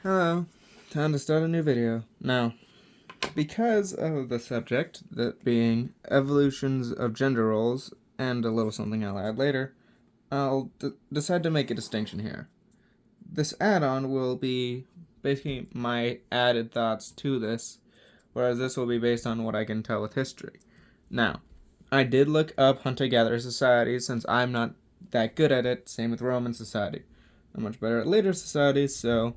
Hello, time to start a new video. Now, because of the subject, that being evolutions of gender roles, and a little something I'll add later, I'll decide to make a distinction here. This add-on will be basically my added thoughts to this, whereas this will be based on what I can tell with history. Now, I did look up hunter-gatherer societies since I'm not that good at it, same with Roman society. I'm much better at later societies, so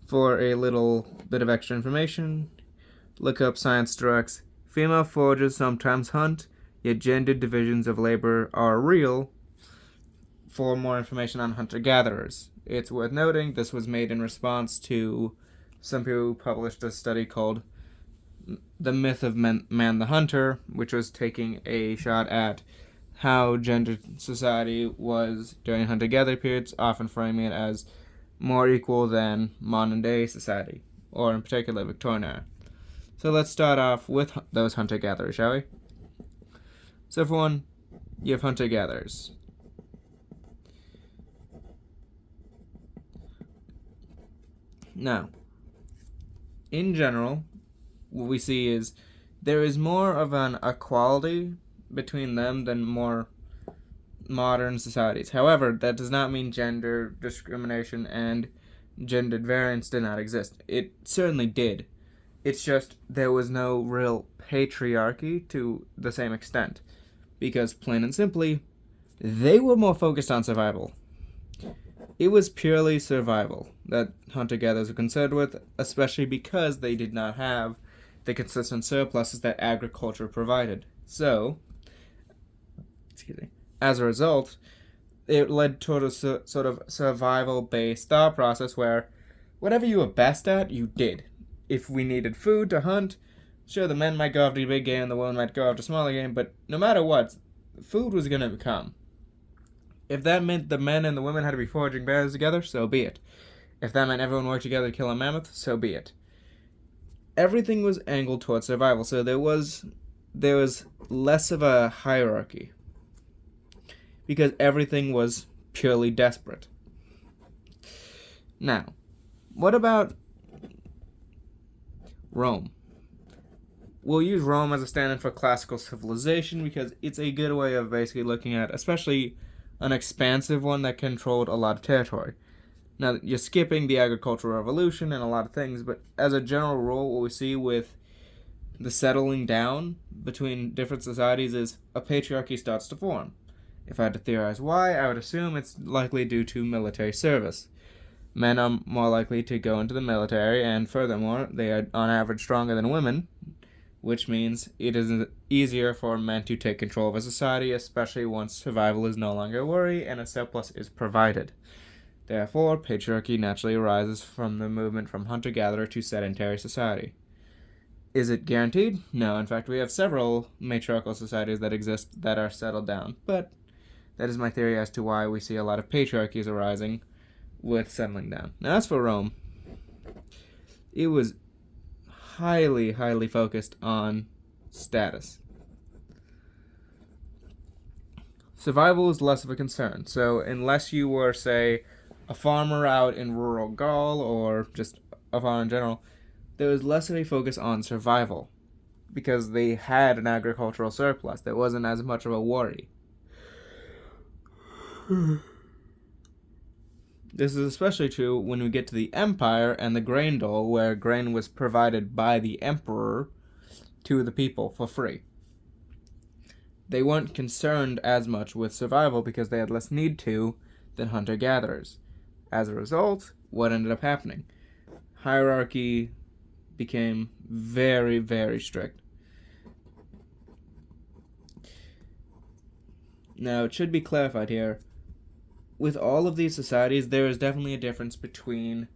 for a little bit of extra information, look up Science Direct's Female foragers sometimes hunt, yet gendered divisions of labor are real for more information on hunter-gatherers. It's worth noting this was made in response to some people who published a study called The Myth of Man the Hunter, which was taking a shot at how gendered society was during hunter-gatherer periods, often framing it as more equal than modern day society, or in particular Victorian era. So let's start off with those hunter-gatherers, shall we? So for one, you have hunter-gatherers. Now, in general, what we see is there is more of an equality between them than more modern societies. However, that does not mean gender discrimination and gendered variance did not exist. It certainly did. It's just there was no real patriarchy to the same extent. Because, plain and simply, they were more focused on survival. It was purely survival that hunter-gatherers were concerned with, especially because they did not have the consistent surpluses that agriculture provided. So, as a result, it led toward a sort of survival-based thought process where whatever you were best at, you did. If we needed food to hunt, sure, the men might go after big game, the women might go after smaller game, but no matter what, food was going to come. If that meant the men and the women had to be foraging bears together, so be it. If that meant everyone worked together to kill a mammoth, so be it. Everything was angled towards survival, so there was less of a hierarchy because everything was purely desperate. Now, what about Rome? We'll use Rome as a stand-in for classical civilization because it's a good way of basically looking at, especially an expansive one that controlled a lot of territory. Now, you're skipping the agricultural revolution and a lot of things, but as a general rule, what we see with the settling down between different societies is a patriarchy starts to form. If I had to theorize why, I would assume it's likely due to military service. Men are more likely to go into the military, and furthermore, they are on average stronger than women, which means it is easier for men to take control of a society, especially once survival is no longer a worry and a surplus is provided. Therefore, patriarchy naturally arises from the movement from hunter-gatherer to sedentary society. Is it guaranteed? No, in fact, we have several matriarchal societies that exist that are settled down, but that is my theory as to why we see a lot of patriarchies arising with settling down. Now, as for Rome, it was highly, highly focused on status. Survival is less of a concern, so unless you were, say, a farmer out in rural Gaul or just a farmer in general, there was less of a focus on survival because they had an agricultural surplus. There wasn't as much of a worry. This is especially true when we get to the empire and the grain dole, where grain was provided by the emperor to the people for free. They weren't concerned as much with survival because they had less need to than hunter-gatherers. As a result, what ended up happening? Hierarchy became very, very strict. Now, it should be clarified here, with all of these societies, there is definitely a difference between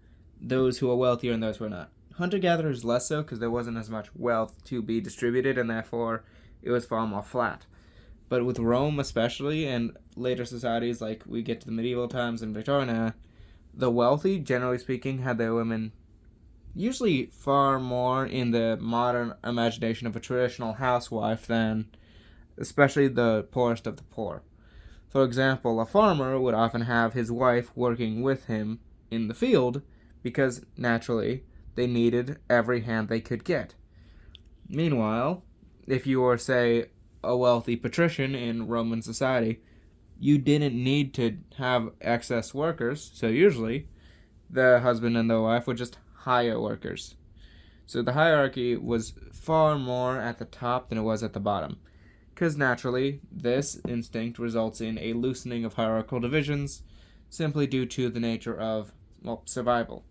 those who are wealthier and those who are not. Hunter-gatherers less so because there wasn't as much wealth to be distributed, and therefore it was far more flat. But with Rome especially, and later societies like we get to the medieval times and Victorian era, the wealthy, generally speaking, had their women usually far more in the modern imagination of a traditional housewife than especially the poorest of the poor. For example, a farmer would often have his wife working with him in the field because naturally they needed every hand they could get. Meanwhile, if you were, say, a wealthy patrician in Roman society, you didn't need to have excess workers, so usually the husband and the wife would just hire workers. So the hierarchy was far more at the top than it was at the bottom, because naturally this instinct results in a loosening of hierarchical divisions simply due to the nature of, well, survival.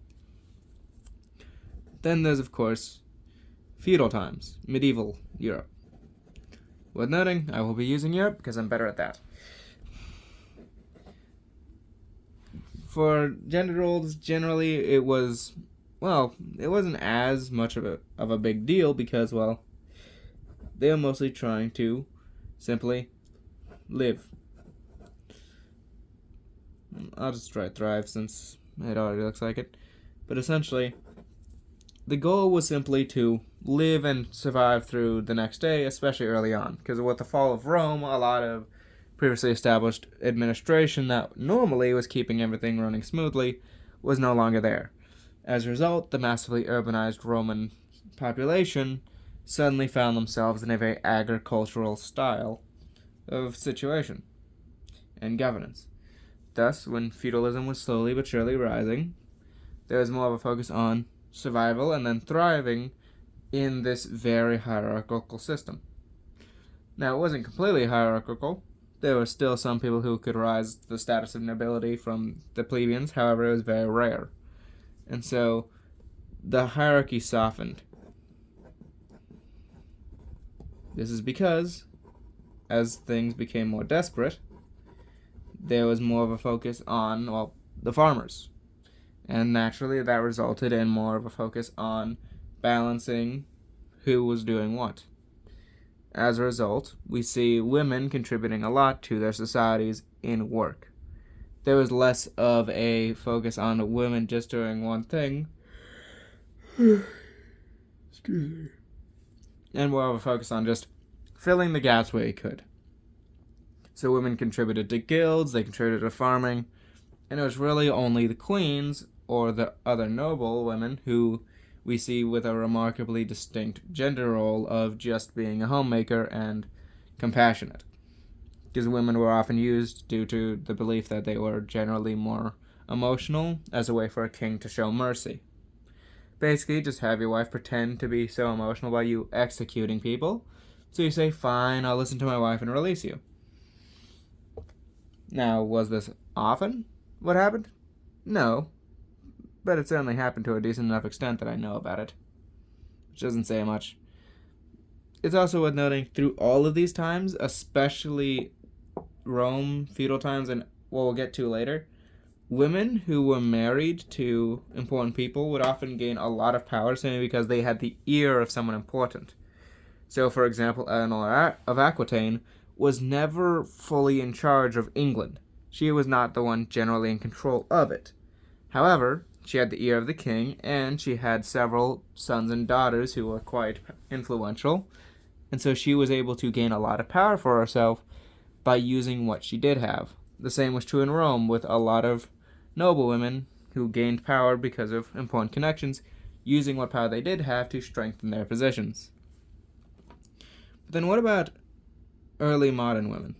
Then there's, of course, feudal times, medieval Europe. Worth noting, I will be using Europe because I'm better at that. For gender roles, generally it wasn't as much of a big deal because, well, they were mostly trying to simply live. I'll just try thrive since it already looks like it. But essentially, the goal was simply to live and survive through the next day, especially early on. Because with the fall of Rome, a lot of previously established administration that normally was keeping everything running smoothly was no longer there. As a result, the massively urbanized Roman population suddenly found themselves in a very agricultural style of situation and governance. Thus, when feudalism was slowly but surely rising, there was more of a focus on survival and then thriving in this very hierarchical system. Now, it wasn't completely hierarchical. There were still some people who could rise to the status of nobility from the plebeians, however, it was very rare. And so, the hierarchy softened. This is because, as things became more desperate, there was more of a focus on, well, the farmers. And naturally, that resulted in more of a focus on balancing who was doing what. As a result, we see women contributing a lot to their societies in work. There was less of a focus on women just doing one thing. Excuse me. And more of a focus on just filling the gaps where you could. So women contributed to guilds, they contributed to farming, and it was really only the queens or the other noble women who we see with a remarkably distinct gender role of just being a homemaker and compassionate. Because women were often used due to the belief that they were generally more emotional as a way for a king to show mercy. Basically, just have your wife pretend to be so emotional by you executing people, so you say, fine, I'll listen to my wife and release you. Now, was this often what happened? No, but it certainly happened to a decent enough extent that I know about it, which doesn't say much. It's also worth noting, through all of these times, especially Rome, feudal times, and what we'll get to later, women who were married to important people would often gain a lot of power simply because they had the ear of someone important. So, for example, Eleanor of Aquitaine was never fully in charge of England. She was not the one generally in control of it. However, she had the ear of the king, and she had several sons and daughters who were quite influential, and so she was able to gain a lot of power for herself by using what she did have. The same was true in Rome, with a lot of noble women who gained power because of important connections, using what power they did have to strengthen their positions. But then what about early modern women?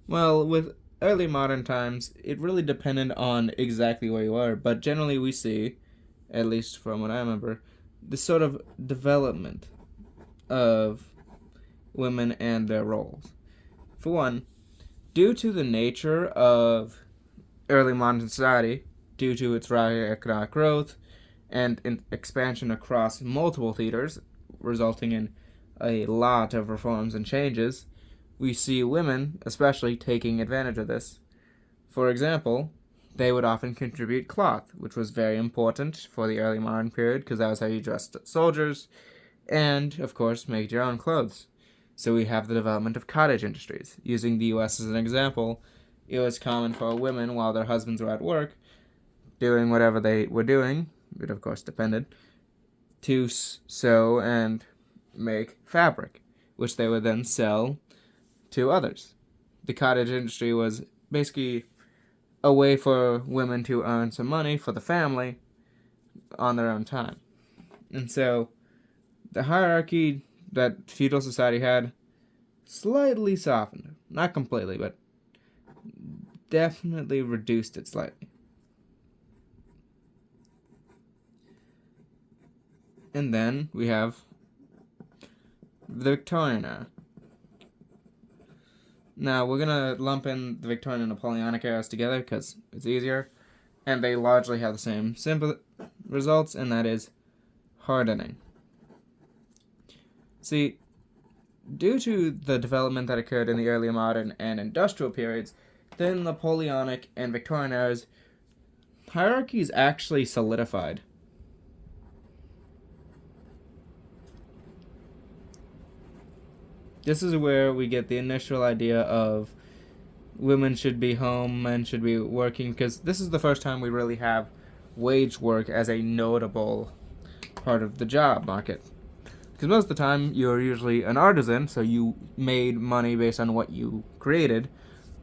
Well, with early modern times, it really depended on exactly where you are, but generally we see, at least from what I remember, this sort of development of women and their roles. For one, due to the nature of early modern society, due to its rapid economic growth and expansion across multiple theaters, resulting in a lot of reforms and changes, we see women especially taking advantage of this. For example, they would often contribute cloth, which was very important for the early modern period because that was how you dressed soldiers, and, of course, make your own clothes. So we have the development of cottage industries. Using the US as an example, it was common for women, while their husbands were at work, doing whatever they were doing, it of course depended, to sew and make fabric, which they would then sell to others. the cottage industry was basically a way for women to earn some money for the family on their own time. And so the hierarchy that feudal society had slightly softened. Not completely, but definitely reduced it slightly. And then we have the Victorian era. Now, we're going to lump in the Victorian and Napoleonic eras together because it's easier, and they largely have the same simple results, and that is hardening. See, due to the development that occurred in the early modern and industrial periods, the Napoleonic and Victorian eras, hierarchies actually solidified. This is where we get the initial idea of women should be home, men should be working, because this is the first time we really have wage work as a notable part of the job market. Because most of the time, you're usually an artisan, so you made money based on what you created,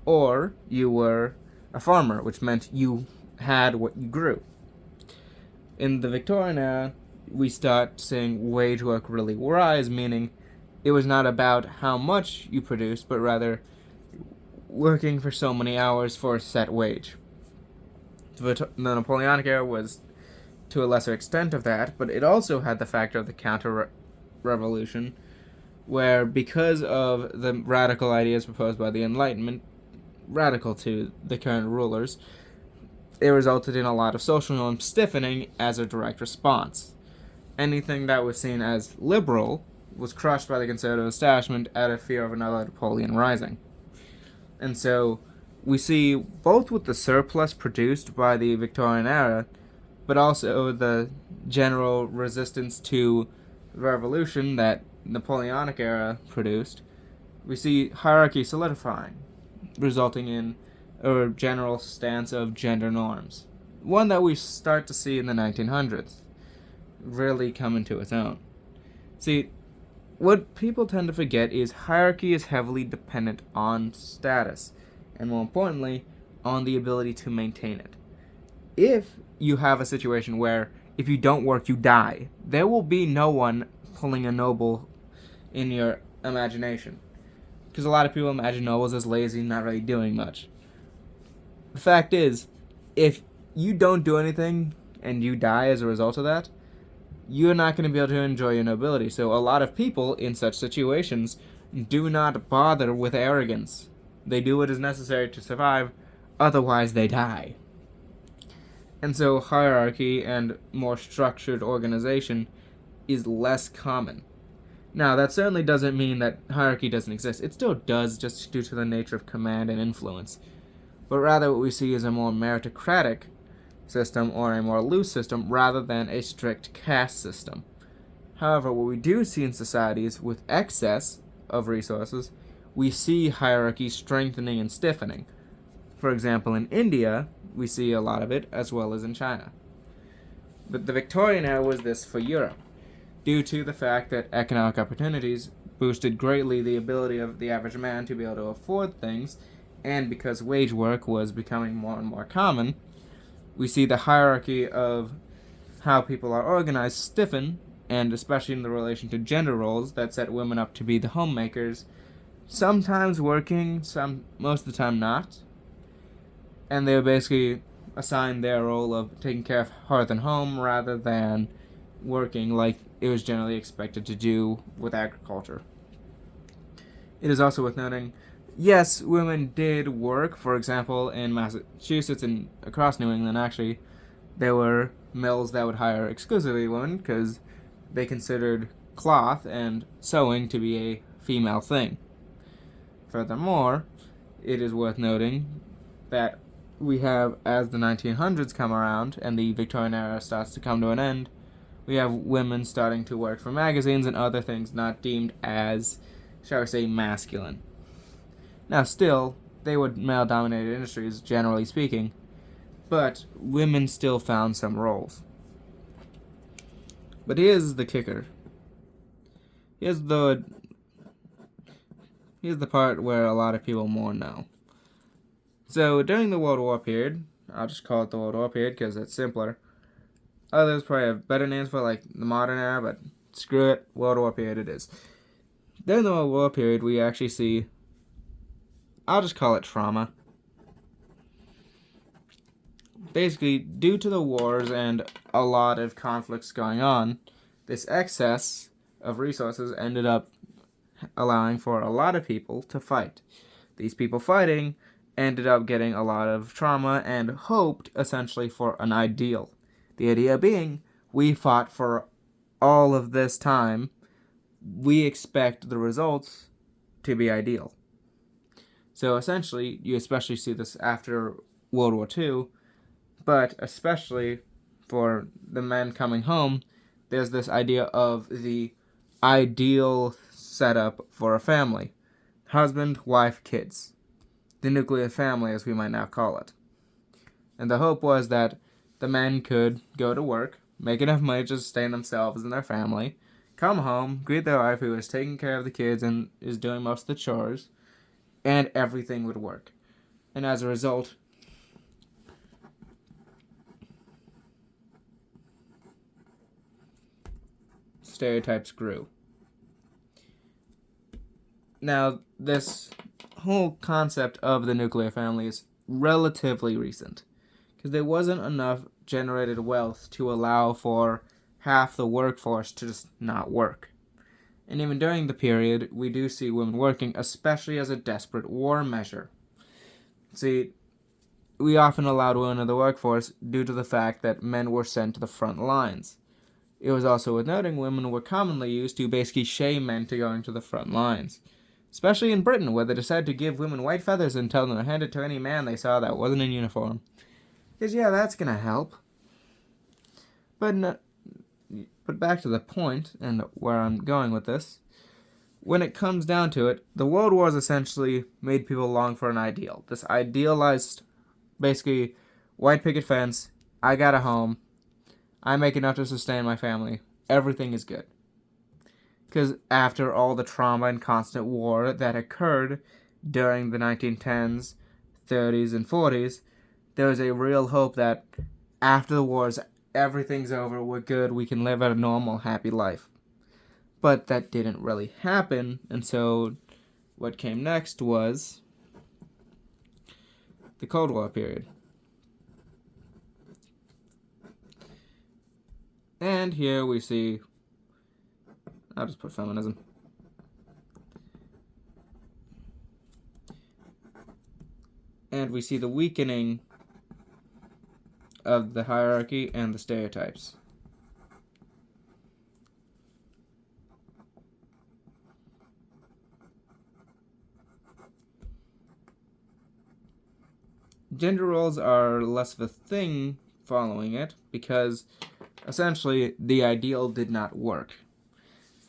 or you were a farmer, which meant you had what you grew. In the Victorian era, we start seeing wage work really rise, meaning it was not about how much you produced, but rather working for so many hours for a set wage. The Napoleonic era was to a lesser extent of that, but it also had the factor of the counter-revolution, where because of the radical ideas proposed by the Enlightenment, radical to the current rulers, it resulted in a lot of social norms stiffening as a direct response. Anything that was seen as liberal was crushed by the conservative establishment out of fear of another Napoleon rising. And so we see both with the surplus produced by the Victorian era, but also the general resistance to revolution that Napoleonic era produced, we see hierarchy solidifying, resulting in a general stance of gender norms. One that we start to see in the 1900s really come into its own. See, what people tend to forget is hierarchy is heavily dependent on status, and more importantly, on the ability to maintain it. If you have a situation where if you don't work, you die, there will be no one pulling a noble in your imagination. Because a lot of people imagine nobles as lazy and not really doing much. The fact is, if you don't do anything and you die as a result of that, you're not going to be able to enjoy your nobility. So a lot of people in such situations do not bother with arrogance. They do what is necessary to survive, otherwise they die. And so hierarchy and more structured organization is less common. Now, that certainly doesn't mean that hierarchy doesn't exist. It still does, just due to the nature of command and influence. But rather what we see is a more meritocratic system or a more loose system rather than a strict caste system. However, what we do see in societies with excess of resources, we see hierarchy strengthening and stiffening. For example, in India, we see a lot of it, as well as in China. But the Victorian era was this for Europe, due to the fact that economic opportunities boosted greatly the ability of the average man to be able to afford things, and because wage work was becoming more and more common, we see the hierarchy of how people are organized stiffen, and especially in the relation to gender roles that set women up to be the homemakers, sometimes working, most of the time not. And they were basically assigned their role of taking care of hearth and home rather than working like it was generally expected to do with agriculture. It is also worth noting, yes, women did work. For example, in Massachusetts and across New England, actually, there were mills that would hire exclusively women because they considered cloth and sewing to be a female thing. Furthermore, it is worth noting that we have, as the 1900s come around and the Victorian era starts to come to an end, we have women starting to work for magazines and other things not deemed as, shall we say, masculine. Now, still, they were male-dominated industries, generally speaking, but women still found some roles. But here's the kicker. here's the part where a lot of people more know. So during the World War period, I'll just call it the World War period because it's simpler. Others probably have better names for like the modern era, but screw it, World War period it is. During the World War period, we actually see, I'll just call it trauma. Basically, due to the wars and a lot of conflicts going on, this excess of resources ended up allowing for a lot of people to fight. These people fighting ended up getting a lot of trauma and hoped essentially for an ideal. The idea being, we fought for all of this time, we expect the results to be ideal. So essentially, you especially see this after World War II, but especially for the men coming home, there's this idea of the ideal setup for a family. Husband, wife, kids. The nuclear family, as we might now call it. And the hope was that the men could go to work, make enough money to sustain themselves and their family, come home, greet their wife who is taking care of the kids and is doing most of the chores, and everything would work. And as a result, stereotypes grew. Now, this whole concept of the nuclear family is relatively recent, because there wasn't enough generated wealth to allow for half the workforce to just not work. And even during the period, we do see women working, especially as a desperate war measure. See, we often allowed women in the workforce due to the fact that men were sent to the front lines. It was also worth noting women were commonly used to basically shame men to going to the front lines. Especially in Britain, where they decided to give women white feathers and tell them to hand it to any man they saw that wasn't in uniform. Because, yeah, that's going to help. But back to the point, and where I'm going with this. When it comes down to it, the World Wars essentially made people long for an ideal. This idealized, basically, white picket fence, I got a home, I make enough to sustain my family, everything is good. Because after all the trauma and constant war that occurred during the 1910s, 30s, and 40s, there was a real hope that after the wars, everything's over, we're good, we can live a normal, happy life. But that didn't really happen, and so what came next was the Cold War period. And here we see, I'll just put feminism. And we see the weakening of the hierarchy and the stereotypes. Gender roles are less of a thing following it because essentially the ideal did not work.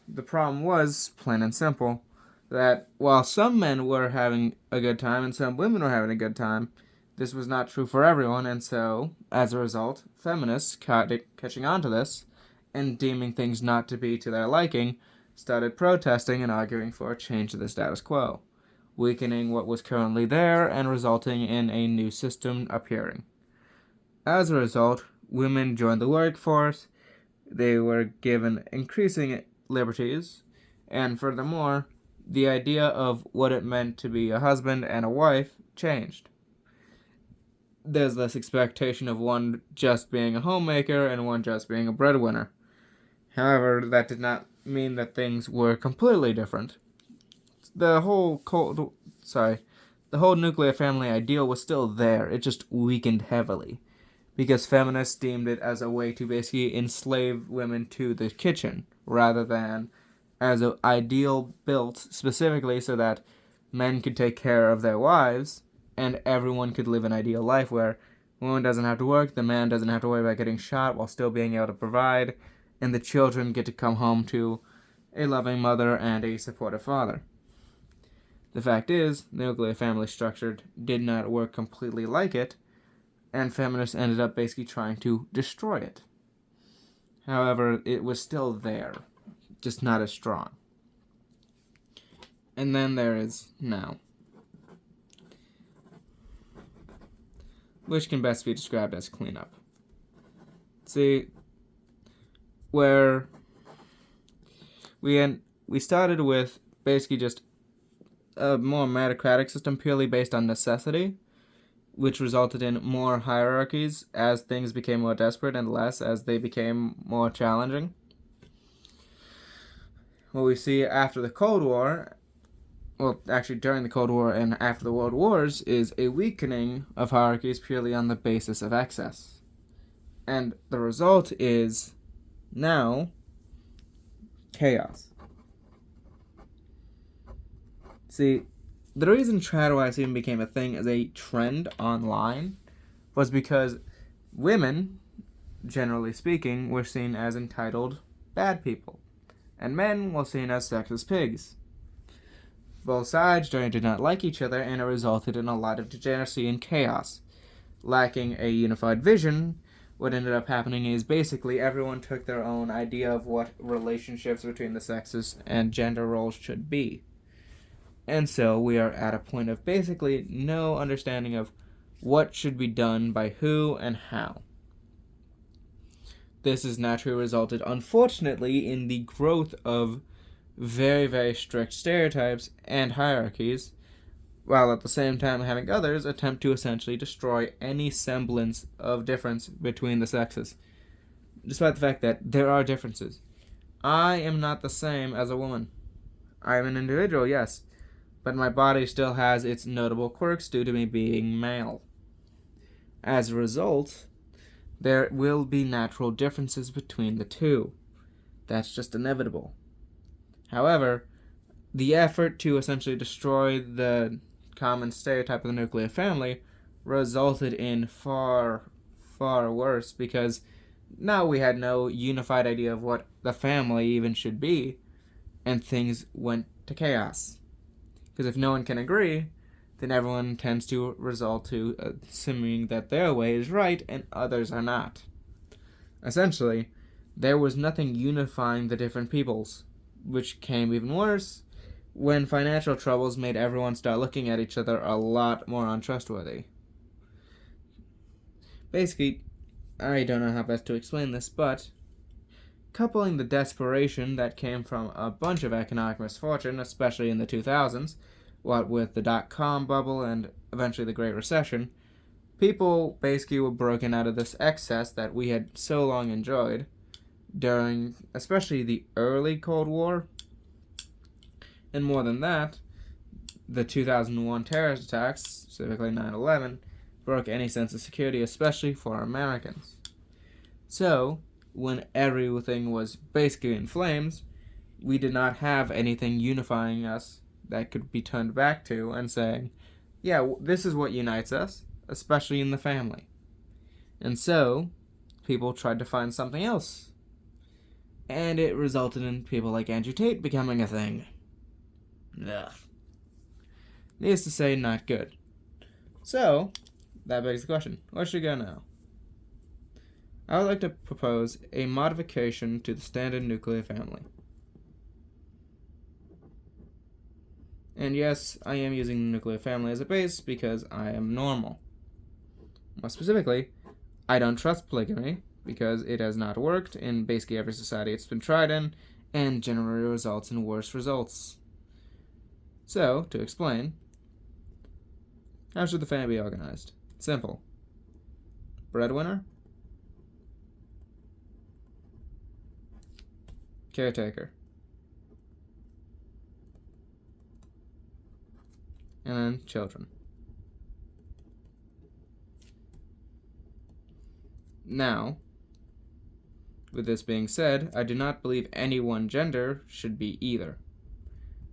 The problem was, plain and simple, that while some men were having a good time and some women were having a good time, this was not true for everyone, and so, as a result, feminists, catching on to this, and deeming things not to be to their liking, started protesting and arguing for a change to the status quo, weakening what was currently there and resulting in a new system appearing. As a result, women joined the workforce, they were given increasing liberties, and furthermore, the idea of what it meant to be a husband and a wife changed. There's less expectation of one just being a homemaker and one just being a breadwinner. However, that did not mean that things were completely different. The whole nuclear family ideal was still there, it just weakened heavily. Because feminists deemed it as a way to basically enslave women to the kitchen, rather than as an ideal built specifically so that men could take care of their wives, and everyone could live an ideal life where the woman doesn't have to work, the man doesn't have to worry about getting shot while still being able to provide, and the children get to come home to a loving mother and a supportive father. The fact is, the nuclear family structure did not work completely like it, and feminists ended up basically trying to destroy it. However, it was still there, just not as strong. And then there is now, which can best be described as cleanup. See, where we started with basically just a more meritocratic system purely based on necessity, which resulted in more hierarchies as things became more desperate and less as they became more challenging. What we see after the Cold War, well, actually during the Cold War and after the World Wars, is a weakening of hierarchies purely on the basis of excess. And the result is now chaos. See, the reason Tradwives even became a thing as a trend online was because women, generally speaking, were seen as entitled bad people, and men were seen as sexist pigs. Both sides did not like each other, and it resulted in a lot of degeneracy and chaos. Lacking a unified vision, what ended up happening is basically everyone took their own idea of what relationships between the sexes and gender roles should be. And so we are at a point of basically no understanding of what should be done by who and how. This has naturally resulted, unfortunately, in the growth of very, very strict stereotypes and hierarchies, while at the same time having others attempt to essentially destroy any semblance of difference between the sexes, despite the fact that there are differences. I am not the same as a woman. I am an individual, yes, but my body still has its notable quirks due to me being male. As a result, there will be natural differences between the two. That's just inevitable. However, the effort to essentially destroy the common stereotype of the nuclear family resulted in far, far worse, because now we had no unified idea of what the family even should be, and things went to chaos. Because if no one can agree, then everyone tends to result to assuming that their way is right and others are not. Essentially, there was nothing unifying the different peoples, which came even worse when financial troubles made everyone start looking at each other a lot more untrustworthy. Basically, I don't know how best to explain this, but coupling the desperation that came from a bunch of economic misfortune, especially in the 2000s, what with the dot-com bubble and eventually the Great Recession, people basically were broken out of this excess that we had so long enjoyed during especially the early Cold War, and more than that, the 2001 terrorist attacks, specifically 9/11, broke any sense of security, especially for Americans. So, when everything was basically in flames, we did not have anything unifying us that could be turned back to and saying, yeah, this is what unites us, especially in the family. And so, people tried to find something else. And it resulted in people like Andrew Tate becoming a thing. Ugh. Needless to say, not good. So, that begs the question, where should we go now? I would like to propose a modification to the standard nuclear family. And yes, I am using the nuclear family as a base because I am normal. More specifically, I don't trust polygamy because it has not worked in basically every society it's been tried in and generally results in worse results. So, to explain, how should the family be organized? Simple. Breadwinner, caretaker, and then children. Now, with this being said, I do not believe any one gender should be either.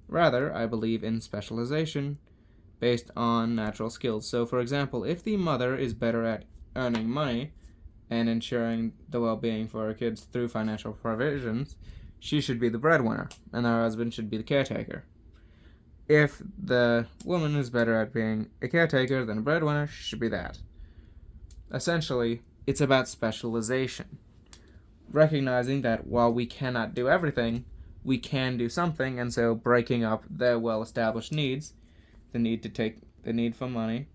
Rather, I believe in specialization based on natural skills. So, for example, if the mother is better at earning money and ensuring the well-being for her kids through financial provisions, she should be the breadwinner, and her husband should be the caretaker. If the woman is better at being a caretaker than a breadwinner, she should be that. Essentially, it's about specialization. Recognizing that while we cannot do everything, we can do something, and so breaking up their well-established needs, the need for money,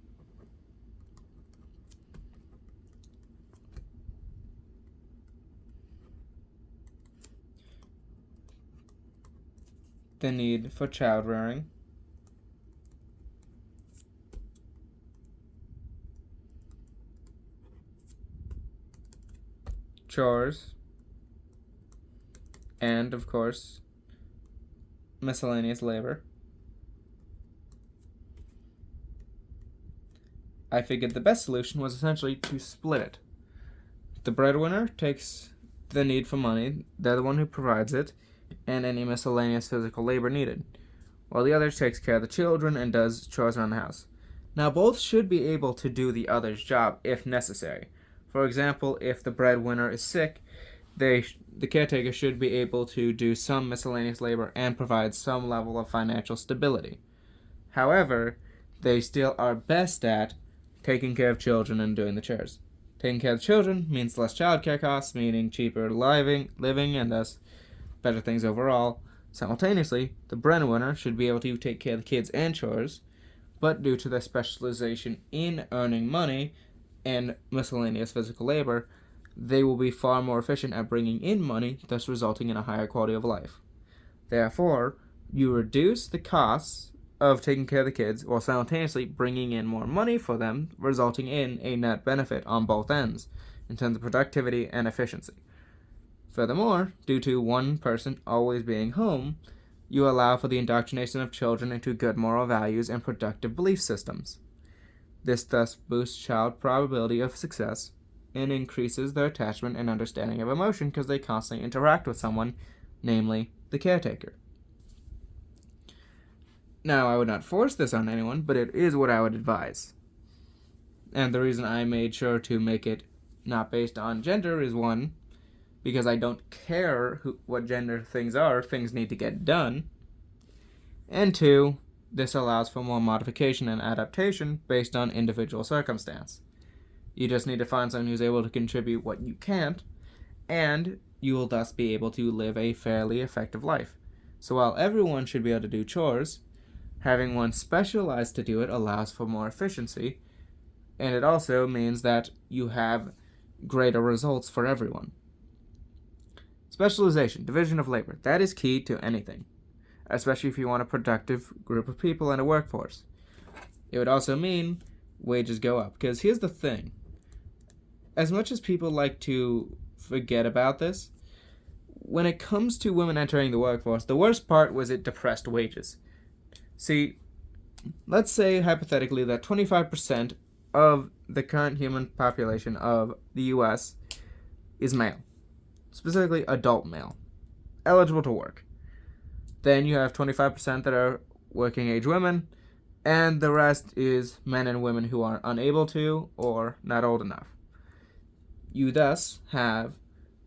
the need for child rearing, chores, and, of course, miscellaneous labor. I figured the best solution was essentially to split it. The breadwinner takes the need for money, they're the one who provides it, and any miscellaneous physical labor needed, while the other takes care of the children and does chores around the house. Now, both should be able to do the other's job if necessary. For example, if the breadwinner is sick, the caretaker should be able to do some miscellaneous labor and provide some level of financial stability. However, they still are best at taking care of children and doing the chores. Taking care of children means less childcare costs, meaning cheaper living and thus better things overall. Simultaneously, the breadwinner should be able to take care of the kids and chores, but due to their specialization in earning money and miscellaneous physical labor, they will be far more efficient at bringing in money, thus resulting in a higher quality of life. Therefore, you reduce the costs of taking care of the kids while simultaneously bringing in more money for them, resulting in a net benefit on both ends in terms of productivity and efficiency. Furthermore, due to one person always being home, you allow for the indoctrination of children into good moral values and productive belief systems. This thus boosts child probability of success and increases their attachment and understanding of emotion because they constantly interact with someone, namely the caretaker. Now, I would not force this on anyone, but it is what I would advise. And the reason I made sure to make it not based on gender is, one, because I don't care what gender things are, things need to get done. And two, this allows for more modification and adaptation based on individual circumstance. You just need to find someone who's able to contribute what you can't, and you will thus be able to live a fairly effective life. So while everyone should be able to do chores, having one specialized to do it allows for more efficiency, and it also means that you have greater results for everyone. Specialization, division of labor, that is key to anything, especially if you want a productive group of people in a workforce. It would also mean wages go up, because here's the thing. As much as people like to forget about this, when it comes to women entering the workforce, the worst part was it depressed wages. See, let's say hypothetically that 25% of the current human population of the US is male, specifically adult male, eligible to work. Then you have 25% that are working age women, and the rest is men and women who are unable to or not old enough. You thus have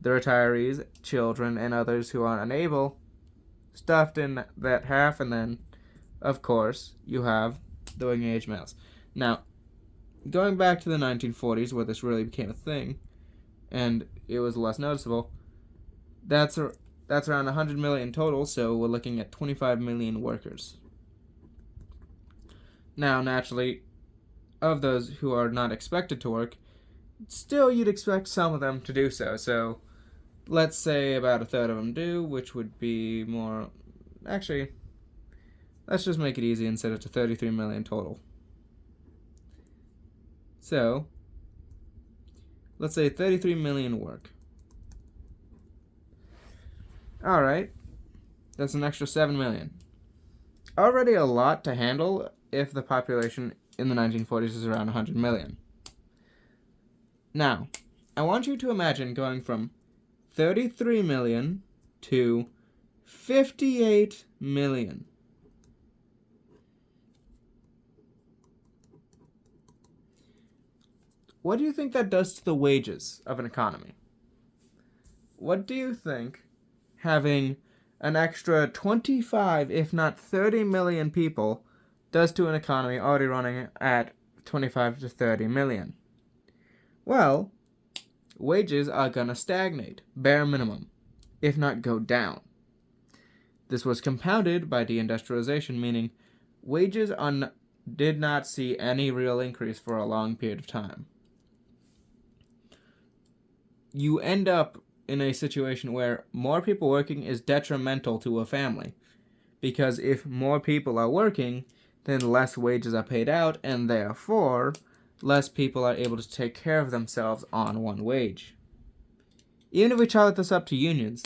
the retirees, children, and others who are unable stuffed in that half, and then, of course, you have the working age males. Now, going back to the 1940s, where this really became a thing, and it was less noticeable, that's around 100 million total, so we're looking at 25 million workers. Now, naturally, of those who are not expected to work, still you'd expect some of them to do so. So, let's say about a third of them do, which would be more... Actually, let's just make it easy and set it to 33 million total. So, let's say 33 million work. Alright, that's an extra 7 million. Already a lot to handle if the population in the 1940s is around 100 million. Now, I want you to imagine going from 33 million to 58 million. What do you think that does to the wages of an economy? What do you think having an extra 25, if not 30 million people does to an economy already running at 25 to 30 million? Well, wages are gonna stagnate, bare minimum, if not go down. This was compounded by deindustrialization, meaning wages did not see any real increase for a long period of time. You end up in a situation where more people working is detrimental to a family, because if more people are working, then less wages are paid out, and therefore less people are able to take care of themselves on one wage. Even if we chalk this up to unions,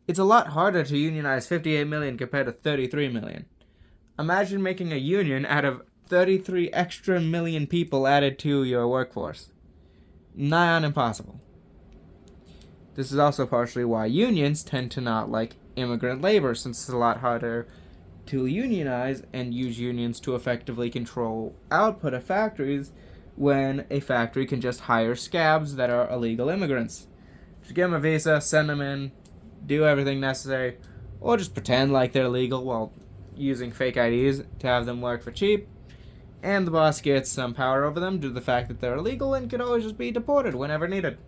it's a lot harder to unionize 58 million compared to 33 million. Imagine making a union out of 33 extra million people added to your workforce. Nigh on impossible. This is also partially why unions tend to not like immigrant labor, since it's a lot harder to unionize and use unions to effectively control output of factories when a factory can just hire scabs that are illegal immigrants. Just give them a visa, send them in, do everything necessary, or just pretend like they're legal while using fake IDs to have them work for cheap, and the boss gets some power over them due to the fact that they're illegal and can always just be deported whenever needed.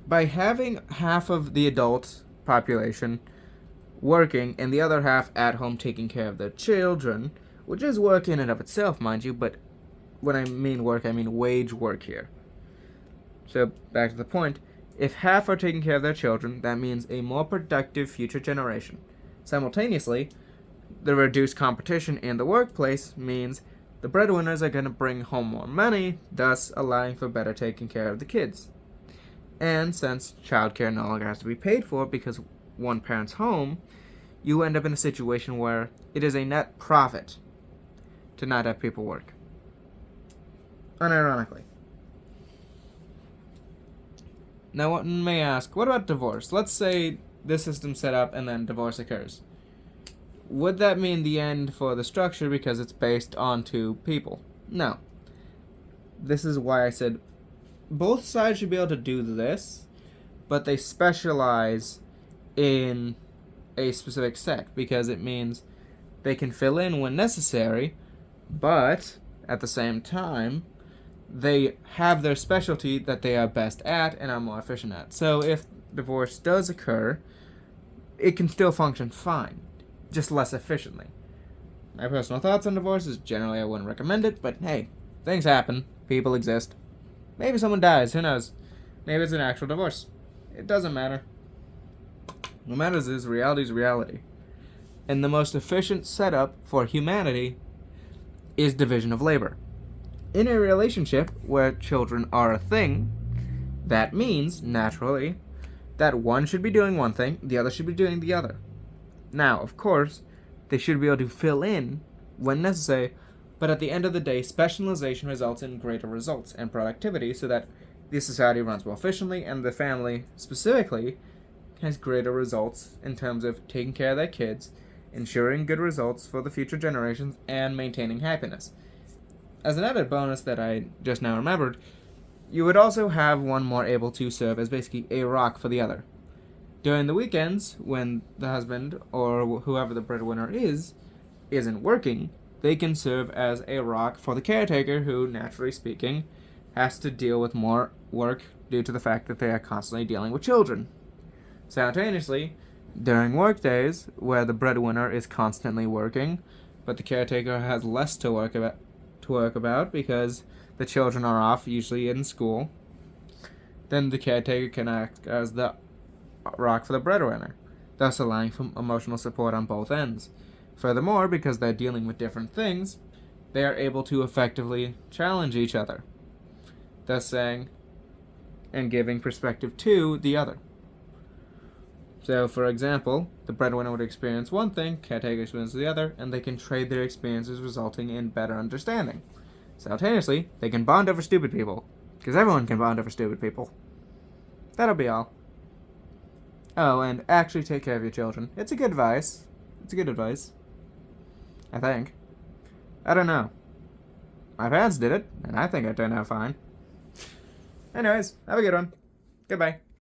By having half of the adult population working and the other half at home taking care of their children, which is work in and of itself, mind you, but when I mean work, I mean wage work here. So, back to the point, if half are taking care of their children, that means a more productive future generation. Simultaneously, the reduced competition in the workplace means the breadwinners are going to bring home more money, thus allowing for better taking care of the kids. And since childcare no longer has to be paid for because one parent's home, you end up in a situation where it is a net profit to not have people work. Unironically. Now, one may ask, what about divorce? Let's say this system's set up and then divorce occurs. Would that mean the end for the structure because it's based on two people? No. This is why I said both sides should be able to do this, but they specialize in a specific set because it means they can fill in when necessary, but at the same time, they have their specialty that they are best at and are more efficient at. So if divorce does occur, it can still function fine, just less efficiently. My personal thoughts on divorce is generally I wouldn't recommend it, but hey, things happen, people exist. Maybe someone dies, who knows? Maybe it's an actual divorce. It doesn't matter. What matters is reality is reality. And the most efficient setup for humanity is division of labor. In a relationship where children are a thing, that means, naturally, that one should be doing one thing, the other should be doing the other. Now, of course, they should be able to fill in when necessary, but at the end of the day, specialization results in greater results and productivity so that the society runs more efficiently and the family, specifically, has greater results in terms of taking care of their kids, ensuring good results for the future generations, and maintaining happiness. As an added bonus that I just now remembered, you would also have one more able to serve as basically a rock for the other. During the weekends, when the husband, or whoever the breadwinner isn't working, they can serve as a rock for the caretaker who, naturally speaking, has to deal with more work due to the fact that they are constantly dealing with children. Simultaneously, during work days, where the breadwinner is constantly working, but the caretaker has less to work about because the children are off, usually in school, then the caretaker can act as the rock for the breadwinner, thus allowing for emotional support on both ends. Furthermore, because they're dealing with different things, they are able to effectively challenge each other, thus saying and giving perspective to the other. So, for example, the breadwinner would experience one thing, caretaker experiences the other, and they can trade their experiences, resulting in better understanding. Simultaneously, they can bond over stupid people, because everyone can bond over stupid people. That'll be all. Oh, and actually take care of your children. It's a good advice. I think. I don't know. My parents did it, and I think I turned out fine. Anyways, have a good one. Goodbye.